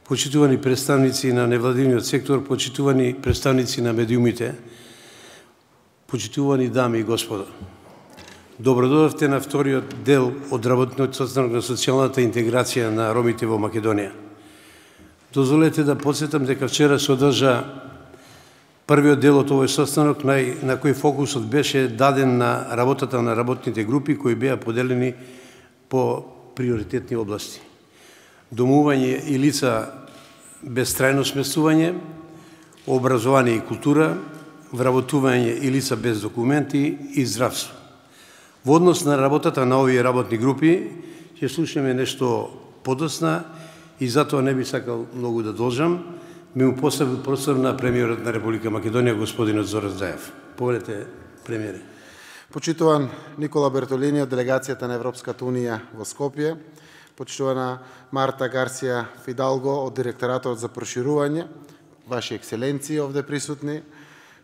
почитувани представници на невладиниот сектор, почитувани представници на медиумите, почитувани дами и господа. Добродојавте на вториот дел од работниот состанок на социјалната интеграција на ромите во Македонија. Дозволете да подсетам дека вчера се одржа првиот дел од овој состанок на кој фокусот беше даден на работата на работните групи кои беа поделени по приоритетни области. Домување и лица без трајно сместување, образование и култура, вработување и лица без документи и здравство. Во однос на работата на овие работни групи ќе слушаме нешто подоцна и затоа не би сакал многу да должам. Ми му поставил простор на премиерот на Република Македонија, господинот Зоран Заев. Повелете, премиере. Почитуван Никола Бертолини од делегацијата на Европската унија во Скопје, почитувана Марта Гарсија Фидалго од Директоратот за проширување, ваши екселенции овде присутни,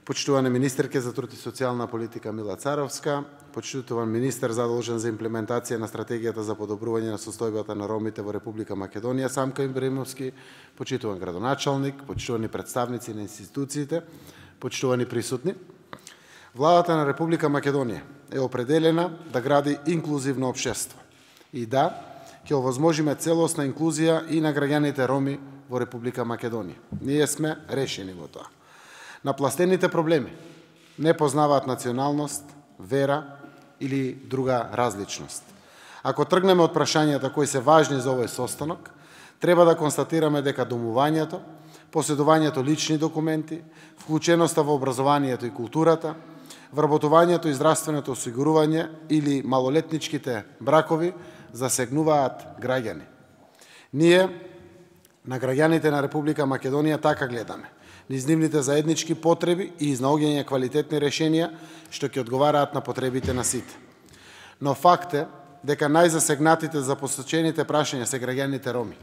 почитувана министерке за труд и социјална политика Мила Царовска, почитуван министер задолжен за имплементација на стратегијата за подобрување на состојбата на ромите во Република Македонија Самка Ибраимовски, почитуван градоначалник, почитувани представници на институциите, почитувани присутни. Владата на Република Македонија е определена да гради инклузивно општество и да ќе овозможиме целосна инклузија и на граѓаните роми во Република Македонија. Ние сме решени во тоа. Напластените проблеми не познаваат националност, вера или друга различност. Ако тргнеме од прашањата кои се важни за овој состанок, треба да констатираме дека домувањето, поседувањето лични документи, вклученоста во образованието и културата, вработувањето и здравственото осигурување или малолетничките бракови засегнуваат граѓани. Ние, на граѓаните на Република Македонија, така гледаме низ нивните заеднички потреби и изнаоѓање квалитетни решенија што ќе одговараат на потребите на сите. Но факт е дека најзасегнатите за посочените прашања се граѓаните роми.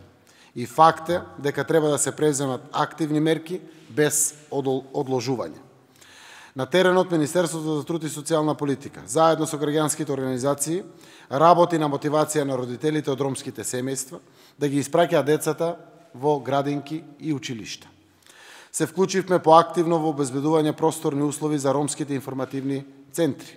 И факт е дека треба да се преземат активни мерки без одложување. На теренот Министерството за труд и социјална политика, заедно со граѓанските организации, работи на мотивација на родителите од ромските семејства да ги испраќаат децата во градинки и училишта. Се вклучивме поактивно во обезбедување просторни услови за ромските информативни центри.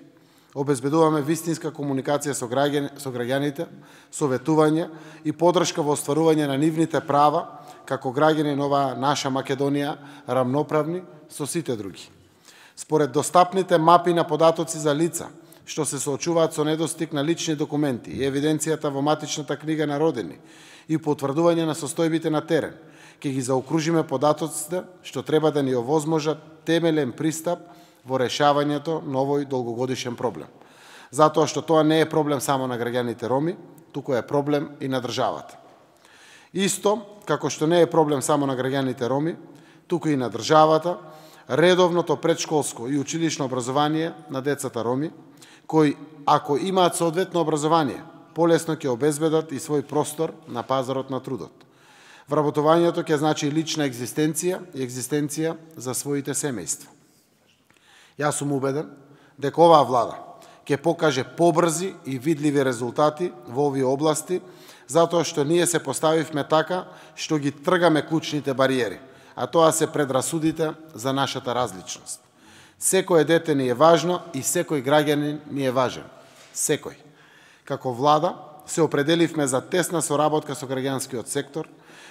Обезбедуваме вистинска комуникација со граѓаните, советување и поддршка во остварување на нивните права како граѓани на оваа наша Македонија, рамноправни со сите други. Според достапните мапи на податоци за лица што се соочуваат со недостиг на лични документи и евиденцијата во матичната книга на родени и потврдување на состојбите на терен, ќе ги заокружиме податоците што треба да ни овозможат темелен пристап во решавањето на овој долгогодишен проблем. Затоа што тоа не е проблем само на граѓаните роми, туку е проблем и на државата. Исто, како што не е проблем само на граѓаните роми, туку и на државата, редовното предшколско и училишно образование на децата роми, кои, ако имаат соодветно образование, полесно ќе обезбедат и свој простор на пазарот на трудот. Вработувањето ќе значи лична екзистенција и екзистенција за своите семејства. Јас сум убеден дека оваа влада ќе покаже побрзи и видливи резултати во овие области, затоа што ние се поставивме така што ги тргаме клучните бариери, а тоа се предрасудите за нашата различност. Секое дете ни е важно и секој граѓанин ни е важен. Секој. Како влада се определивме за тесна соработка со граѓанскиот сектор,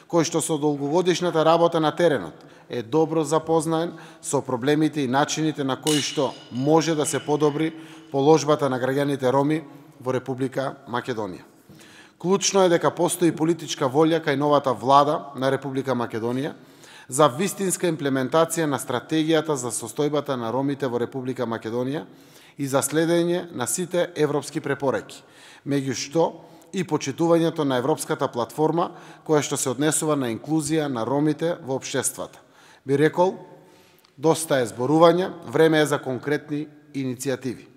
кој што со долгогодишната работа на теренот е добро запознаен со проблемите и начините на кои што може да се подобри положбата на граѓаните роми во Република Македонија. Клучно е дека постои политичка волја кај новата влада на Република Македонија за вистинска имплементација на стратегијата за состојбата на ромите во Република Македонија и за следење на сите европски препораки, меѓу што и почитувањето на Европската платформа која што се однесува на инклузија на ромите во општествата. Би рекол, доста е зборување, време е за конкретни иницијативи.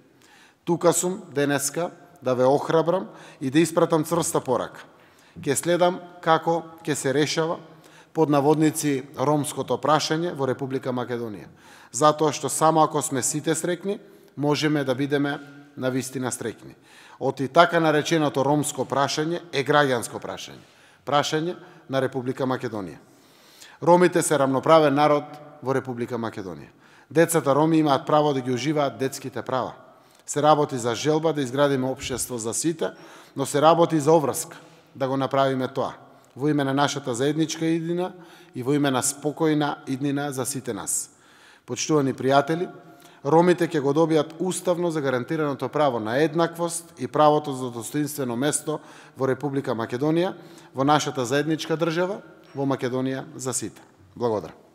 Тука сум денеска да ве охрабрам и да испратам цврста порака. Ќе следам како ќе се решава под наводници ромското прашање во Република Македонија. Затоа што само ако сме сите среќни, можеме да бидеме навистина среќни. Од и така нареченото ромско прашање е граѓанско прашање. Прашање на Република Македонија. Ромите се рамноправен народ во Република Македонија. Децата роми имаат право да ги уживаат детските права. Се работи за желба да изградиме општество за сите, но се работи и за обврска да го направиме тоа во име на нашата заедничка иднина и во име на спокојна иднина за сите нас. Почитувани пријатели, ромите ќе го добијат уставно загарантираното право на еднаквост и правото за достоинствено место во Република Македонија, во нашата заедничка држава, во Македонија за сите. Благодарам.